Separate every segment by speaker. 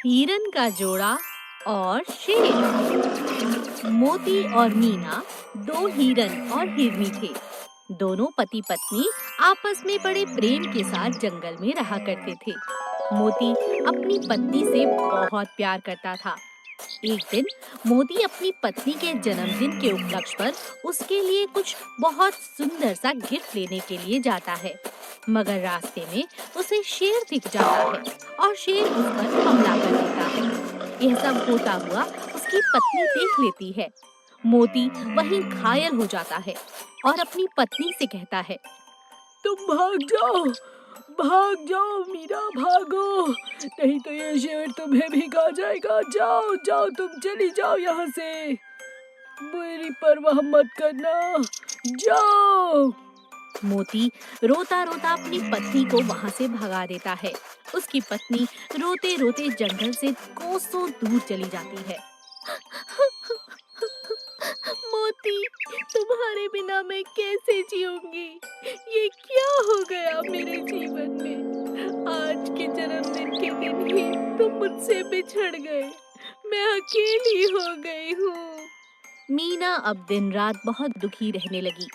Speaker 1: हिरन का जोड़ा और शेर। मोती और मीना दो हिरन और हिरनी थे। दोनों पति पत्नी आपस में बड़े प्रेम के साथ जंगल में रहा करते थे। मोती अपनी पत्नी से बहुत प्यार करता था। एक दिन मोती अपनी पत्नी के जन्मदिन के उपलक्ष्य पर उसके लिए कुछ बहुत सुंदर सा गिफ्ट लेने के लिए जाता है, मगर रास्ते में उसे शेर दिख जाता है और शेर उस पर हमला कर देता है। यह सब होता हुआ उसकी पत्नी देख लेती है। मोती वहीं घायल हो जाता है और अपनी पत्नी से कहता है,
Speaker 2: तुम भाग जाओ मीरा, भागो, नहीं तो ये शेर तुम्हें भी खा जाएगा। जाओ जाओ, तुम चली जाओ यहाँ से, मेरी परवाह मत करना, जाओ।
Speaker 1: मोती रोता रोता अपनी पत्नी को वहां से भगा देता है। उसकी पत्नी रोते रोते जंगल से कोसों दूर चली जाती है। मोती, तुम्हारे बिना मैं कैसे जीऊंगी? ये क्या हो गया मेरे जीवन में? आज के जन्मदिन के दिन ही तुम मुझसे बिछड़ गए। मैं अकेली हो गई हूँ। मीना अब दिन रात बहुत दुखी रहने लगी।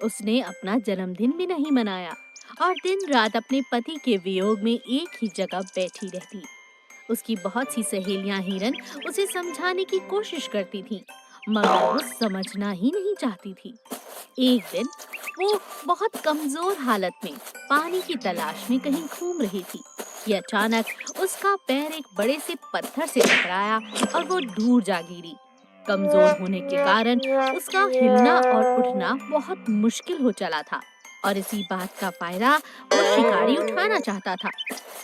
Speaker 1: उसने अपना जन्मदिन भी नहीं मनाया और दिन रात अपने पति के वियोग में एक ही जगह बैठी रहती। उसकी बहुत सी सहेलियां हिरन उसे समझाने की कोशिश करती थीं, मगर वो समझना ही नहीं चाहती थी। एक दिन वो बहुत कमजोर हालत में पानी की तलाश में कहीं घूम रही थी कि अचानक उसका पैर एक बड़े से पत्थर से टकराया और वो दूर जा गिरी। कमजोर होने के कारण उसका हिलना और उठना बहुत मुश्किल हो चला था और इसी बात का फायदा वो शिकारी उठाना चाहता था।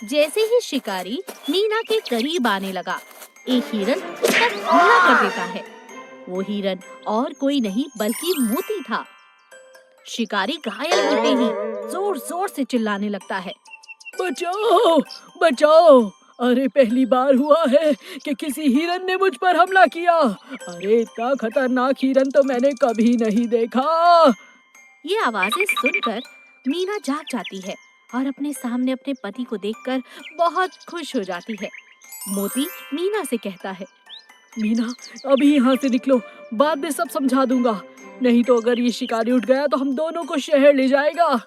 Speaker 1: जैसे ही शिकारी मीना के करीब आने लगा, एक हिरन उस पर हमला कर देता है। वो हिरन और कोई नहीं बल्कि मोती था। शिकारी घायल होते ही जोर जोर से चिल्लाने लगता है,
Speaker 2: बचाओ बचाओ, अरे पहली बार हुआ है कि किसी हिरन ने मुझ पर हमला किया। अरे इतना खतरनाक हिरन तो मैंने कभी नहीं देखा।
Speaker 1: ये आवाजें सुनकर मीना जाग जाती है और अपने सामने अपने पति को देखकर बहुत खुश हो जाती है। मोती मीना से कहता है,
Speaker 2: मीना, अभी यहाँ से निकलो, बाद में सब समझा दूंगा, नहीं तो अगर ये शिकारी उठ गया तो हम दोनों को शहर ले जाएगा।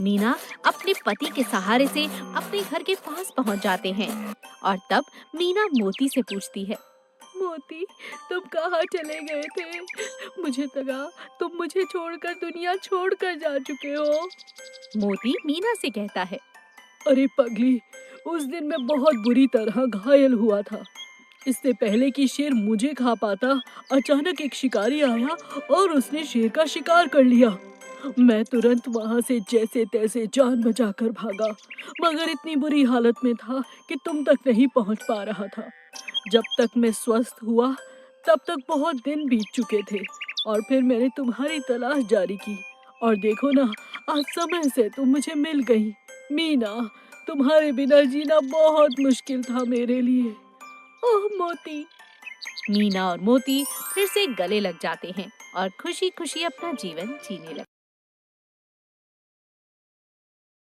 Speaker 1: मीना अपने पति के सहारे से अपने घर के पास पहुंच जाते हैं और तब मीना मोती से पूछती है,
Speaker 2: मोती, तुम कहाँ चले गए थे? मुझे लगा तुम मुझे छोड़कर दुनिया छोड़कर जा चुके हो।
Speaker 1: मोती मीना से कहता है,
Speaker 2: अरे पगली, उस दिन मैं बहुत बुरी तरह घायल हुआ था। इससे पहले कि शेर मुझे खा पाता, अचानक एक शिकारी आया और उसने शेर का शिकार कर लिया। मैं तुरंत वहां से जैसे तैसे जान बचाकर भागा, मगर इतनी बुरी हालत में था कि तुम तक नहीं पहुंच पा रहा था। जब तक मैं स्वस्थ हुआ, तब तक बहुत दिन बीत चुके थे और फिर मैंने तुम्हारी तलाश जारी की और देखो ना, आज समय से तुम मुझे मिल गई। मीना, तुम्हारे बिना जीना बहुत मुश्किल था मेरे लिए। ओह मोती।
Speaker 1: मीना और मोती फिर से गले लग जाते हैं और खुशी खुशी अपना जीवन जीने लगते हैं।